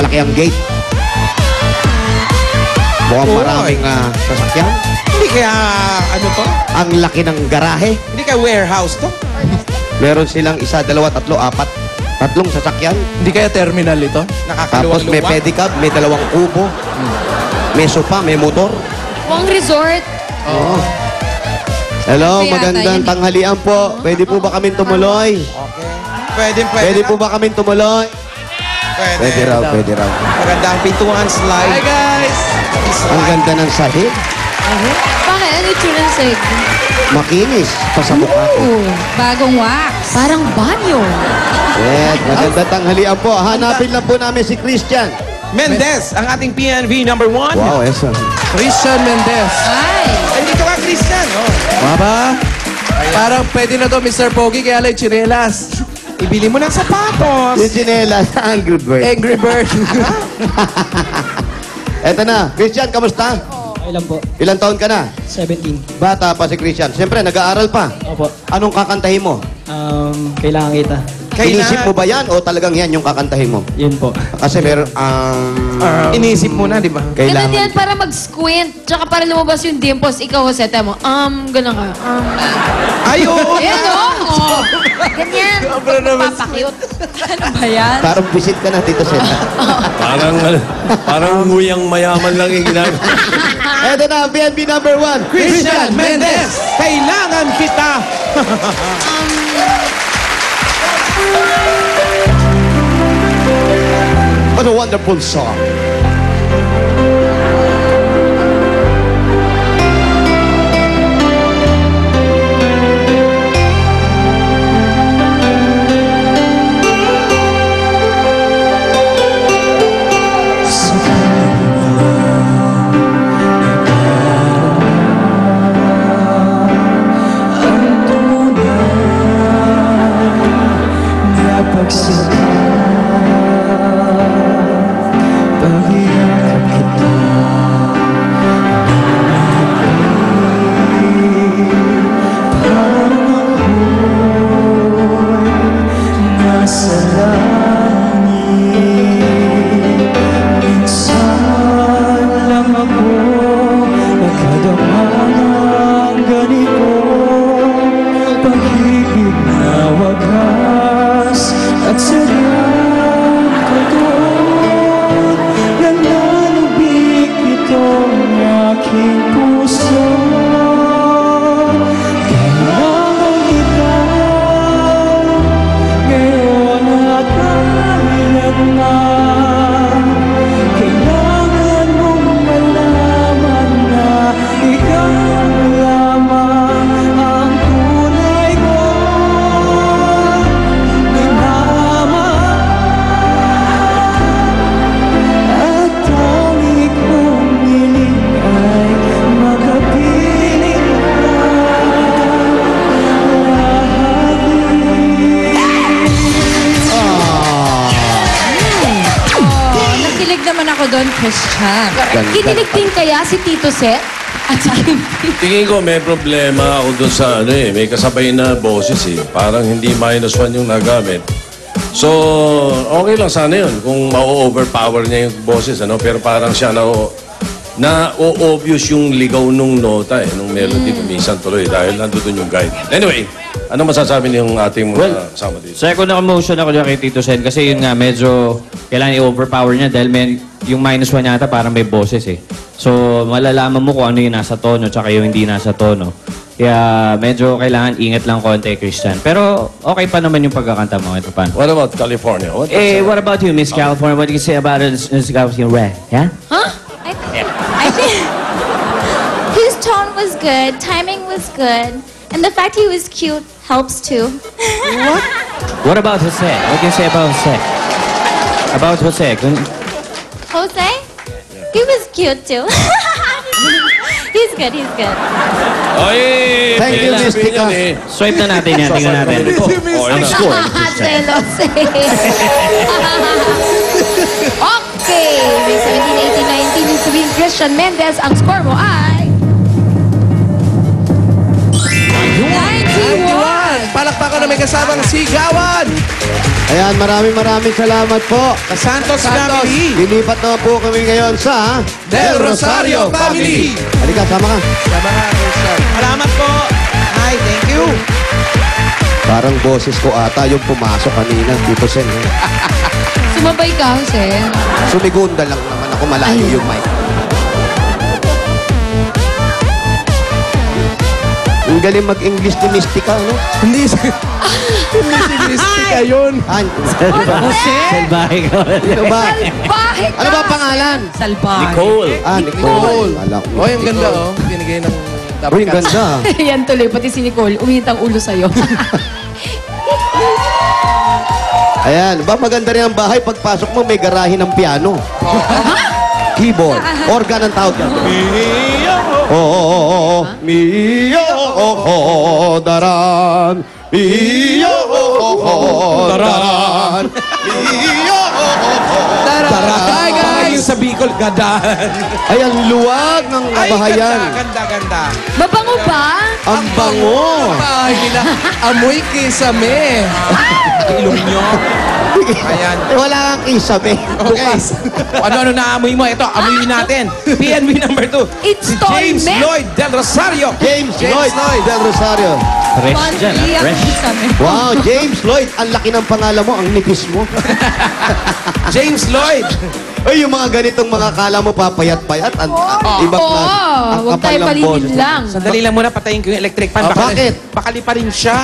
malaki ang gate. Mukhang maraming sasakyan. Hindi kaya, ano to? Ang laki ng garahe. Hindi kaya warehouse to? Meron silang isa, dalawa, tatlo, apat. Tatlong sasakyan. Hindi kaya terminal ito? Tapos may pedicab, may dalawang kubo. May sofa, may motor. Mukhang resort. Oo. Hello, Kaya magandang tayo. tanghalian po. Pwede po ba kaming tumuloy? Okay. Pwede Pwede po ba kaming tumuloy? Pwede raw, pwede raw. Maganda ang pintuan Hi slide. guys! Ang ganda ng sahig. Bakit? Ano yung tsura ng seg? Makinis pa sa mukha ko. Bagong wax. Parang banyo. Yes, magandang tanghalian po. Hanapin lang po namin si Christian. Mendez, ang ating PNV number 1. Wow, eso. Christian Mendez. Ay. Ay, dito ka, Christian. Oh. Baba? Parang pwede na to, Mr. Pogi, kaya lang chinelas. Ibili mo ng sapatos. Yung chinelas, Angry Bird. Angry Bird. Eto na. Christian, kamusta? Okay lang po. Ilang taon ka na? 17. Bata pa si Christian. Siyempre, nag-aaral pa. Opo. Anong kakantahin mo? Kailangan kita. Inisip mo ba yan o talagang yan yung kakantahin mo? Yun po. Kasi meron, Inisip mo na, di ba? Ganun kailangan. yan para mag-squint. Tsaka para lumabas yung dimples. Ikaw, Jose, mo. Ganun ka. Ay, oo. Ayan, oo. Ganyan. Papakute. Ano ba yan? Parang visit ka na, Tito Sen. Parang nguyang mayaman lang yung ginagawa. Eto na, BNB number 1. Christian Mendez, kailangan kita. What a wonderful song. Naman ako doon, Christian. Ganda. Kinilig din kaya si Tito Set at si Kim. Tingin ko may problema ako dun sa may kasabay na boses eh. Parang hindi -1 yung nagamit. So, okay lang sana yun kung ma-overpower niya yung boses, pero parang siya na-obvious yung ligaw nung nota nung melody minsan tuloy dahil nandun yung guide. Anyway, ano masasabi niyong ating mga kasama dito? Second na emotion ako dyan kay Tito Sen kasi yun nga, medyo kailangan i-overpower niya dahil yung -1 yata parang may boses eh. So, malalaman mo kung ano yung nasa tono tsaka yung hindi nasa tono. Kaya medyo kailangan ingat lang konti, Christian. Pero okay pa naman yung pagkakanta mo. Ito pa. What about California? What about you, Miss California? What do you say about Miss California? Yeah? Huh? I think his tone was good, timing was good, and the fact he was cute helps too. What about Jose? What do you say about Jose? About Jose? Jose? He was cute too. He's good, he's good. Ay! Thank you, Miss Tika. Swipe na natin yan. Tingnan natin. Score. Celos Okay. May 17, 18, 19 sabihin Christian Mendez. Ang score mo ay 91. 91! Palakpakan na may kasamang sigawan! Ayan, maraming salamat po. Sa Santos family. Lilipat naman po kami ngayon sa Del Rosario family. Halika, sama ka. Salamat po. Hi, thank you. Parang boses ko ata yung pumasok kanina, Tito Sen. Sumabay ka, Jose. Sumigunda lang naman ako, malayo yung mic. Ang galing mag-English ni Mystica, no? Hindi si Mystica yun. Salbahe ka. Ano ba? Salbahe ka! Ano ba pangalan? Salbahe. Nicole. Nicole. Oh, yung ganda, oh. Binigay ng Uy, ang ganda. Yan tuloy, pati si Nicole, uminit ang ulo sa'yo. Ayan, ba maganda rin ang bahay. Pagpasok mo, may garahe ng piano. Keyboard. Organ ang tawag yan. Oh, Mio, daran. Mio, daran. Mio, daran. Hi, guys. Sa Bicol, gadahan. Ay, ang luwag ng Ay, kabahayan. ganda. Mabango ba? Ang bango. bahay nila. Amoy kisame. Ilong nyo. Ayan. Eh, wala kang isabi. Okay. Ano naamoy mo? Ito, amoyin natin. PNB number 2. It's Si James Tolme. Lloyd Del Rosario. James Lloyd Del Rosario. Fresh dyan, Monthly ang fresh. kisame. Wow, James Lloyd. Ang laki ng pangalan mo, ang nipis mo. James Lloyd. Ay, yung mga ganitong mga kala mo papayat-payat. Ang ibang Oo, ang huwag kapal tayo ng palinin boses. lang. Sandali lang muna, patayin ko yung electric fan. Ah, bakit? Bakali pa rin siya.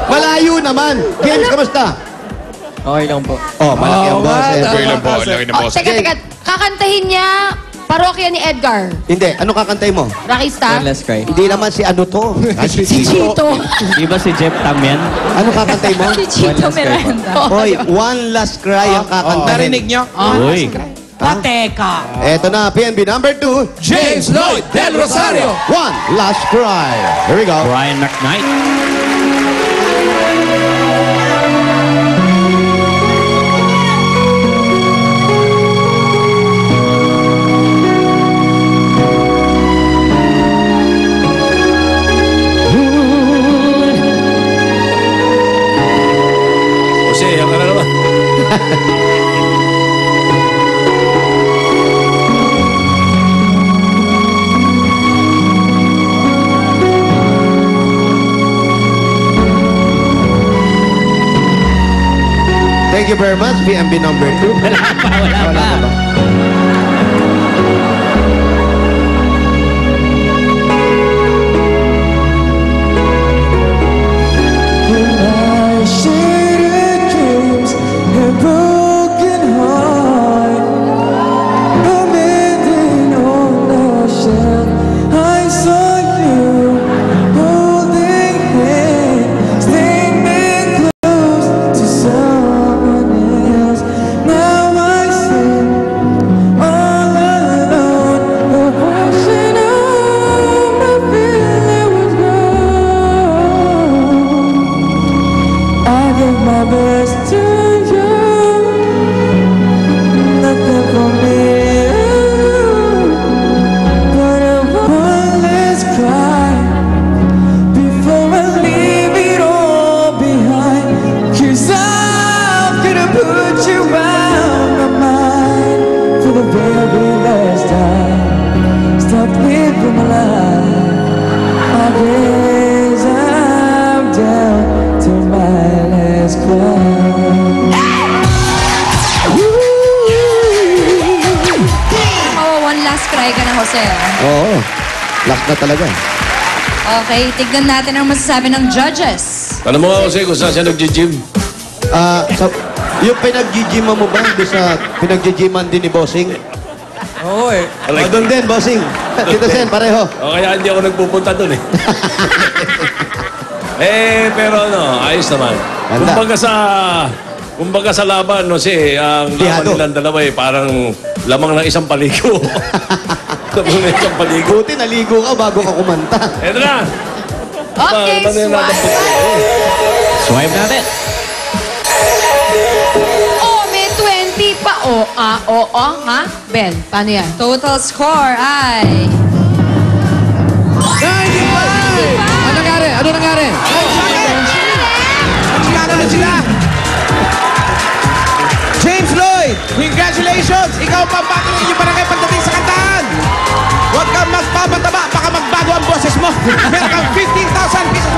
Malayo naman. James, kamusta? Okay lang po. Oh, malaki ang boses. Okay lang po. Oh, teka. Kakantahin niya Parokya ni Edgar. Hindi, ano kakantay mo? Rockista. Let's cry. Hindi naman si ano to. Si Chito. Di ba si Jeff Tam yan? Ano kakantay mo? Si Chito Miranda. Hoy, One Last Cry ang kakantahin. Narinig nyo? Uy. Pateka. Eto na, PNB number 2. James Lloyd Del Rosario. One Last Cry. Here we go. Brian McKnight. Jose, yan ka na naman. Thank you very much, PNB number 2. Wala pa. One last cry ka na, Jose. Oo. Last na talaga. Okay, tignan natin ang masasabi ng judges. Alam mo nga Jose kung saan siya nag-gym? Yung pinag-gyman mo ba? Doon sa pinag-gyman din ni Bossing? Oo eh. Doon din, Bossing. Tito Sen, pareho. O kaya hindi ako nagpupunta doon eh. Pero ayos naman. Ganda. Kumbaga sa laban, no, ang laban Tihado. nilang dalawa parang lamang ng isang paligo. Lamang ng isang paligo. Buti naligo ka bago ka kumanta. Eto na! Okay, Swipe natin. Oh, may 20 pa. Ha? Ben, paano yan? Total score ay... 95! Ano nangyari? Congratulations! Ikaw ang pambato ng inyong barangay pagdating sa kantahan. Huwag kang magpapataba, baka magbago ang boses mo. Meron kang 15,000 pesos.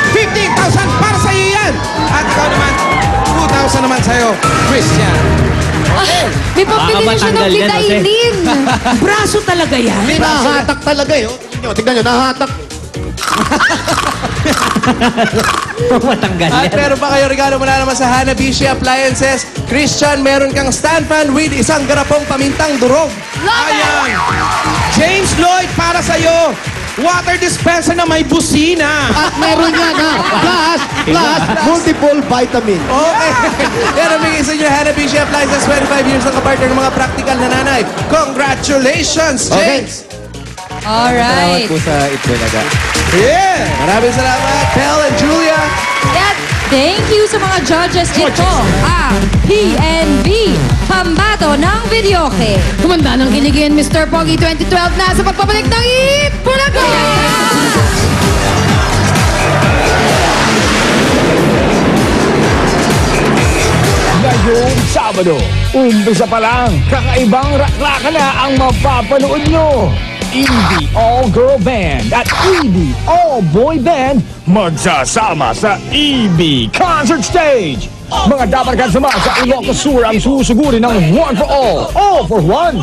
15,000 para sa iyo yan. At ikaw naman, 2,000 naman sa'yo, Christian. May pambili na siya ng matanggal yan, pitailin. Braso talaga yan. Hindi, nahahatak talaga eh. Tignan nyo, nahahatak. Matanggal At yan. meron pa kayo regalo mula naman sa Hanabishi Appliances. Christian, meron kang stand fan with isang garapong pamintang durog. Ayan. James Lloyd, para sa'yo, water dispenser na may busina. At meron yan ha. Plus, multiple vitamin. Okay. Yan ang bigay sa inyo, Hanabishi Appliances. 25 years ang kapartner ng mga practical na nanay. Congratulations, James! Alright. po sa Itbulaga. Yeah! Maraming salamat, Pel and Julia. Thank you sa mga judges dito. Ang PNB, pambato ng videoke. Kumanda ng kiligin, Mr. Pogi 2012 na sa pagpabalik ng Itbulaga! Ngayong Sabado, umpisa pa lang, kakaibang raklaka na ang mapapanood nyo. Indie All-Girl Band at EB All-Boy Band magsasama sa EB Concert Stage. Mga dapat kasama sa Ilocos Sur ang susugurin ng One for All for One